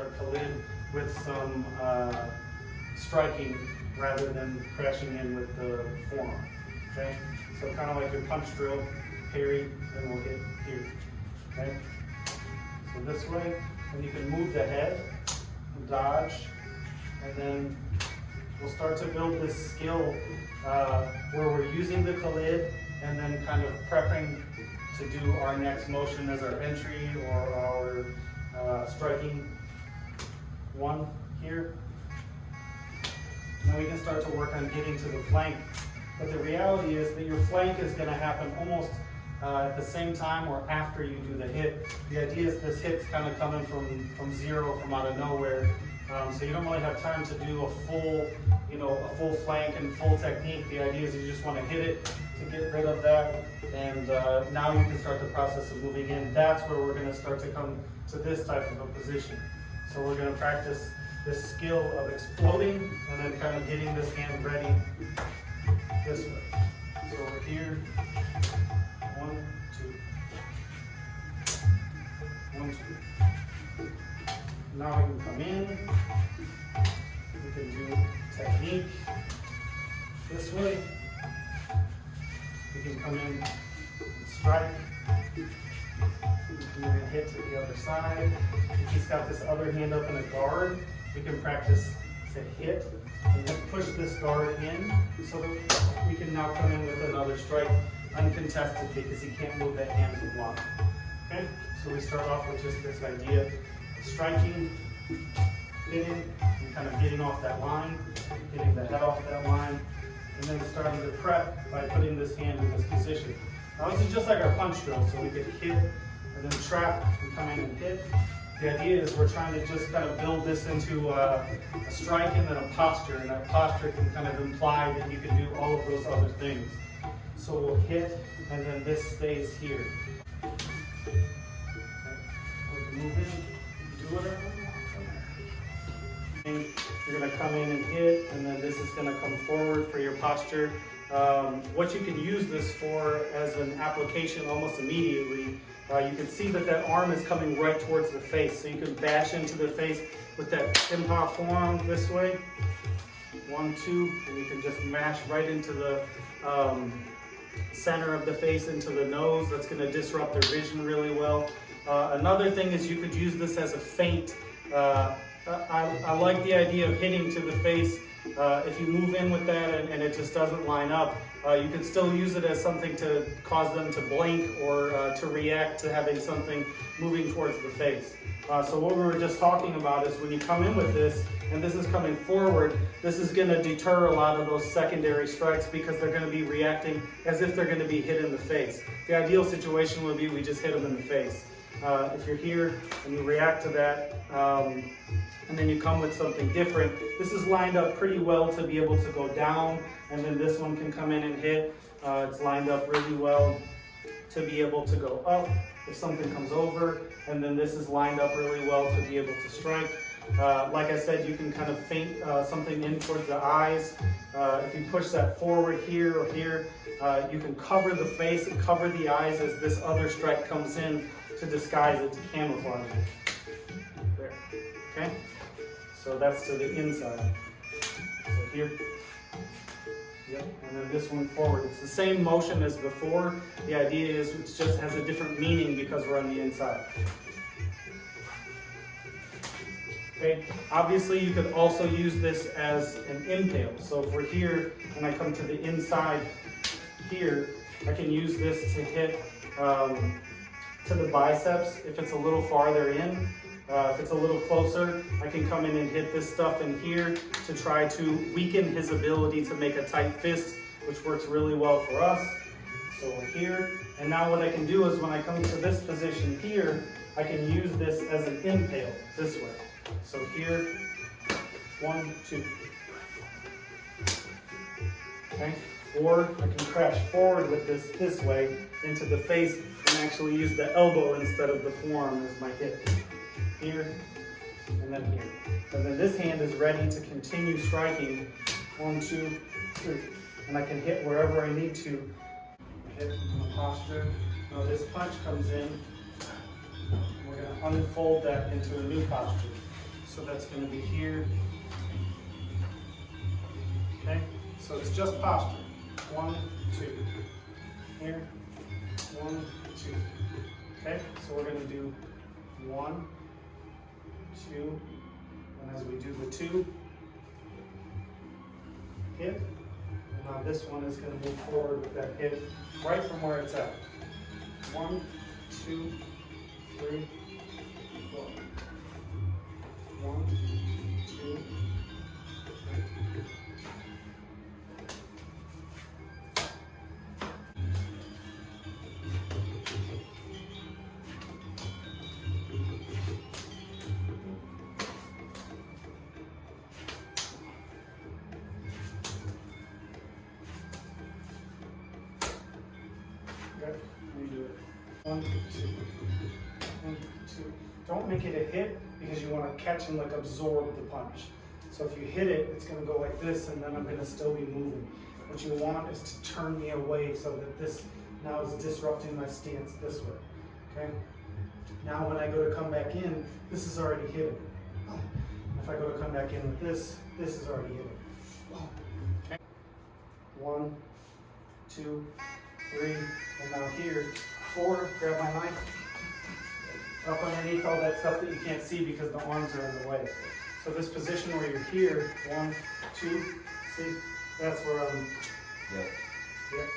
our Kelid with some striking rather than crashing in with the forearm. Okay, so kind of like your punch drill, parry, then we'll hit here. Okay, so this way, and you can move the head, dodge, and then we'll start to build this skill where we're using the Kelid and then kind of prepping to do our next motion as our entry or our striking one here. Now we can start to work on getting to the flank. But the reality is that your flank is going to happen almost at the same time or after you do the hit. The idea is this hit's kind of coming from zero, from out of nowhere. So you don't really have time to do a full flank and full technique. The idea is you just want to hit it to get rid of that, and now you can start the process of moving in. That's where we're going to start to come to this type of a position. So we're going to practice this skill of exploding and then kind of getting this hand ready this way. So we're here, 1, 2, 1, 2. Now we can come in, we can do technique this way, we can come in and strike, we can hit to the other side. If he's got this other hand up in a guard, we can practice to hit and then push this guard in so that we can now come in with another strike uncontested because he can't move that hand to block. Okay, so we start off with just this idea of striking, hitting, and kind of getting off that line, getting the head off that line, and then starting to prep by putting this hand in this position. Now this is just like our punch drill, so we could hit and then trap and come in and hit. The idea is we're trying to just kind of build this into a strike and then a posture, and that posture can kind of imply that you can do all of those other things. So we'll hit, and then this stays here. Okay. We can move in, do whatever. And you're going to come in and hit, and then this is going to come forward for your posture. What you can use this for as an application almost immediately, you can see that arm is coming right towards the face, so you can bash into the face with that impa forearm this way. 1, 2, and you can just mash right into the center of the face, into the nose. That's going to disrupt their vision really well. Another thing is you could use this as a feint. I like the idea of hitting to the face. If you move in with that and it just doesn't line up, you can still use it as something to cause them to blink or to react to having something moving towards the face. So what we were just talking about is when you come in with this, and this is coming forward, this is going to deter a lot of those secondary strikes because they're going to be reacting as if they're going to be hit in the face. The ideal situation would be we just hit them in the face. If you're here and you react to that, and then you come with something different, this is lined up pretty well to be able to go down, and then this one can come in and hit. It's lined up really well to be able to go up if something comes over, and then this is lined up really well to be able to strike. Like I said, you can kind of feint something in towards the eyes. If you push that forward here or here, you can cover the face and cover the eyes as this other strike comes in to disguise it, to camouflage it. There, okay? So that's to the inside. So here, yep, and then this one forward. It's the same motion as before. The idea is it just has a different meaning because we're on the inside. Okay, obviously you could also use this as an impale. So if we're here and I come to the inside here, I can use this to hit to the biceps if it's a little farther in. If it's a little closer, I can come in and hit this stuff in here to try to weaken his ability to make a tight fist, which works really well for us. So we're here, and now what I can do is when I come to this position here, I can use this as an impale this way. So here, 1, 2. Okay? Or I can crash forward with this way into the face and actually use the elbow instead of the forearm as my hit. Here, and then here. And then this hand is ready to continue striking. 1, 2, 3. And I can hit wherever I need to. Hit into my posture. Now this punch comes in. We're going to unfold that into a new posture. So that's going to be here. Okay, so it's just posture. 1, 2. Here, 1, 2. Okay, so we're going to do 1, 2, and as we do the 2, hit. And now this one is going to move forward with that hit right from where it's at. 1, 2, 3, 4. 1, 2, 3. Okay, let me do it. 1, 2, 1, 2. Don't make it a hit because you want to catch and like absorb the punch. So if you hit it, it's going to go like this, and then I'm going to still be moving. What you want is to turn me away so that this now is disrupting my stance this way. Okay. Now when I go to come back in, this is already hidden. If I go to come back in with this, this is already hidden. Okay. 1, 2, 3, and now here, 4, grab my knife, up underneath all that stuff that you can't see because the arms are in the way. So this position where you're here, 1, 2, see, that's where I'm, Yep. yep.